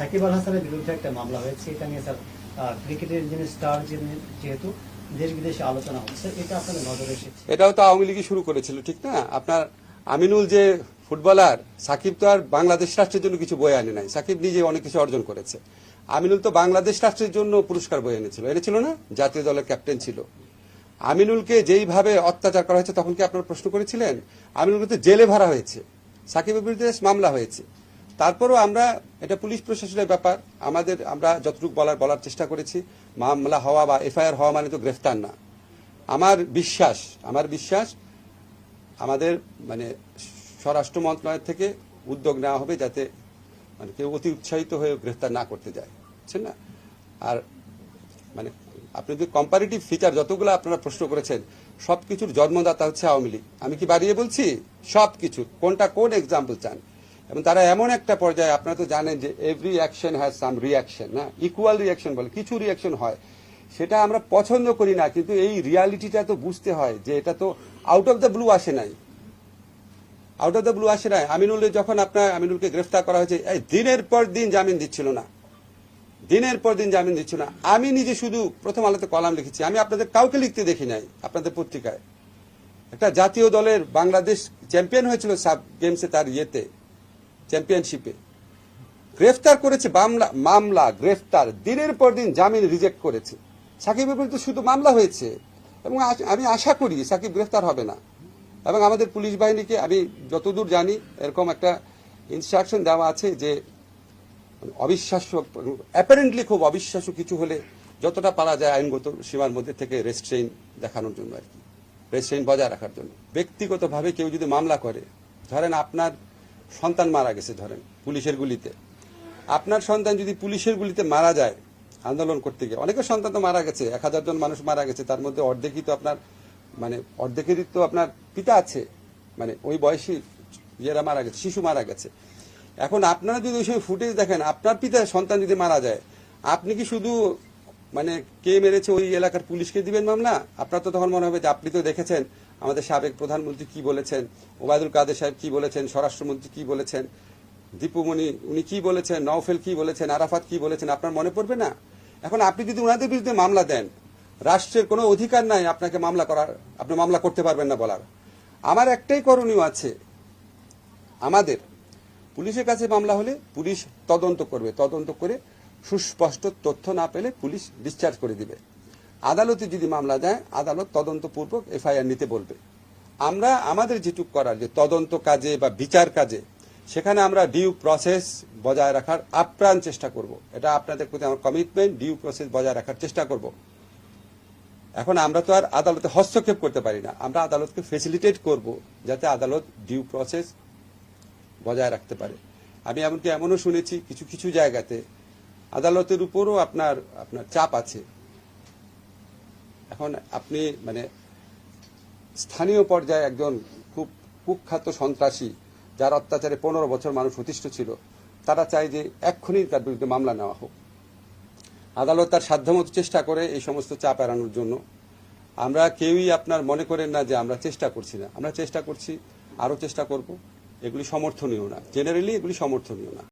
সাকিব আল হাসানের বিরুদ্ধে একটা মামলা হয়েছে, এটা নিয়ে স্যার ক্রিকেটের যিনি স্টার যেহেতু দেশ বিদেশে আলোচনা হচ্ছে, এটা আপনাদের নজরে এসেছে? এটাও তো আওয়ামী লীগই শুরু করেছিল, ঠিক না? আপনার আমিনুল যে ফুটবলার, সাকিব তো আর বাংলাদেশ রাষ্ট্রের জন্য কিছু বয়ে আনে নাই। সাকিব নিজে অনেক কিছু অর্জন করেছে। আমিনুল তো বাংলাদেশ রাষ্ট্রের জন্য পুরস্কার বয়ে এনেছিল না? জাতীয় দলের ক্যাপ্টেন ছিল। আমিনুলকে যেইভাবে অত্যাচার করা হয়েছে তখন কি আপনারা প্রশ্ন করেছিলেন? আমিনুলকে তো জেলে ভরা হয়েছে, সাকিবের বিরুদ্ধে মামলা হয়েছে। তারপরও আমরা, এটা পুলিশ প্রশাসনের ব্যাপার, আমরা যতটুকু বলার চেষ্টা করেছি। মামলা হওয়া বা এফআইআর হওয়া মানে তো গ্রেফতার না। আমার বিশ্বাস আমাদের মানে স্বরাষ্ট্র মন্ত্রণালয় থেকে উদ্যোগ নেওয়া হবে যাতে মানে কেউ অতি উৎসাহিত হয়ে গ্রেফতার না করতে যায়, বুঝছেন না? আর মানে আপনি যদি কম্পারেটিভ ফিচার যতগুলো আপনারা প্রশ্ন করেছেন, সবকিছুর জন্মদাতা হচ্ছে আওয়ামী লীগ। আমি কি বাড়িয়ে বলছি? সবকিছু কোন এক্সাম্পল চান? এবং তারা এমন একটা পর্যায়ে, আপনারা তো জানেন যে every action has some reaction, না? ইকুয়াল রিয়াকশন বলে কিছু রিয়াকশন হয়, সেটা আমরা পছন্দ করি না, কিন্তু এই রিয়ালিটিটা তো বুঝতে হয় যে এটা তো আউট অফ দ্য ব্লু আসে নাই। আমিনুলকে গ্রেফতার করা হয়েছে, দিনের পর দিন জামিন দিচ্ছিল না। আমি নিজে শুধু প্রথম আলোতে কলাম লিখেছি, আমি আপনাদের কাউকে লিখতে দেখি নাই। আপনাদের পত্রিকায় একটা জাতীয় দলের বাংলাদেশ চ্যাম্পিয়ন হয়েছিল সাব গেমসে, তার চ্যাম্পিয়নশিপে গ্রেফতার করেছে, মামলা গ্রেফতার, দিনের পর দিন জামিন রিজেক্ট করেছে। সাকিবের বিরুদ্ধে শুধু মামলা হয়েছে এবং আমি আশা করি সাকিব গ্রেফতার হবে না। এবং আমাদের পুলিশ বাহিনীকে আমি যতদূর জানি এরকম একটা ইনস্ট্রাকশন দেওয়া আছে যে অবিশ্বাস্য, অ্যাপারেন্টলি খুব অবিশ্বাস্য কিছু হলে যতটা পারা যায় আইনগত সীমার মধ্যে থেকে রেস্ট্রেইন দেখানোর জন্য, আর কি রেস্ট্রেইন বজায় রাখার জন্য। ব্যক্তিগতভাবে কেউ যদি মামলা করে, ধরেন আপনার সন্তান মারা গেছে, ধরেন পুলিশের গুলিতে, আপনার সন্তান যদি পুলিশের গুলিতে মারা যায় আন্দোলন করতে গিয়ে, অনেকের সন্তান তো মারা গেছে, 1000 জন মানুষ মারা গেছে, তার মধ্যে অর্ধেকই তো আপনার অর্ধেকেরই তো আপনার পিতা আছে, মানে ওই বয়সী ইয়েরা মারা গেছে, শিশু মারা গেছে। এখন আপনারা যদি ওই সময় ফুটেজ দেখেন, আপনার পিতার সন্তান যদি মারা যায়, আপনি কি শুধু কে মেরেছে ওই এলাকার পুলিশকে দিবেন মামলা? আপনার তো তখন মনে হবে যে আপনি তো দেখেছেন আমাদের সাবেক প্রধানমন্ত্রী কি বলেছেন, ওবায়দুল কাদের সাহেব কি বলেছেন, স্বরাষ্ট্রমন্ত্রী কি বলেছেন, দীপুমণি উনি কি বলেছেন, নওফেল কি বলেছেন, আরাফাত কি বলেছেন, আপনার মনে পড়বে না? এখন আপনি যদি ওনাদের বিরুদ্ধে মামলা দেন, রাষ্ট্রের কোনো অধিকার নাই আপনাকে মামলা করার, আপনি মামলা করতে পারবেন না বলার। আমার একটাই করণীয় আছে, আমাদের পুলিশের কাছে মামলা হলে পুলিশ তদন্ত করবে, তদন্ত করে সুস্পষ্ট তথ্য না পেলে পুলিশ ডিসচার্জ করে দিবে। আদালতে যদি মামলা দেয়, আদালত তদন্তপূর্বক এফআইআর নিতে বলবে। আমরা আমাদের যেটুক করার, যে তদন্ত কাজে বা বিচার কাজে, সেখানে আমরা ডিউ প্রসেস বজায় রাখার আপ্রাণ চেষ্টা করব। এটা আপনাদের প্রতি আমার কমিটমেন্ট, ডিউ প্রসেস বজায় রাখার চেষ্টা করব। এখন আমরা তো আর আদালতে হস্তক্ষেপ করতে পারি না, আমরা আদালতকে ফেসিলিটেট করব যাতে আদালত ডিউ প্রসেস বজায় রাখতে পারে। আমি এমনও শুনেছি কিছু কিছু জায়গাতে আদালতের উপরও আপনার চাপ আছে। এখন আপনি স্থানীয় পর্যায়ে একজন খুব কুখ্যাত সন্ত্রাসী, যার অত্যাচারে 15 বছর মানুষ অতিষ্ঠ ছিল, তারা চায় যে এক্ষুনি তার বিরুদ্ধে মামলা নেওয়া হোক। আদালত তার সাধ্যমতো চেষ্টা করে এই সমস্ত চাপ এড়ানোর জন্য। আমরা কেউই আপনার মনে করেন না যে আমরা চেষ্টা করছি না, আমরা চেষ্টা করছি, আরো চেষ্টা করব। এগুলি সমর্থনীয় না, জেনারেলি এগুলি সমর্থনীয় না।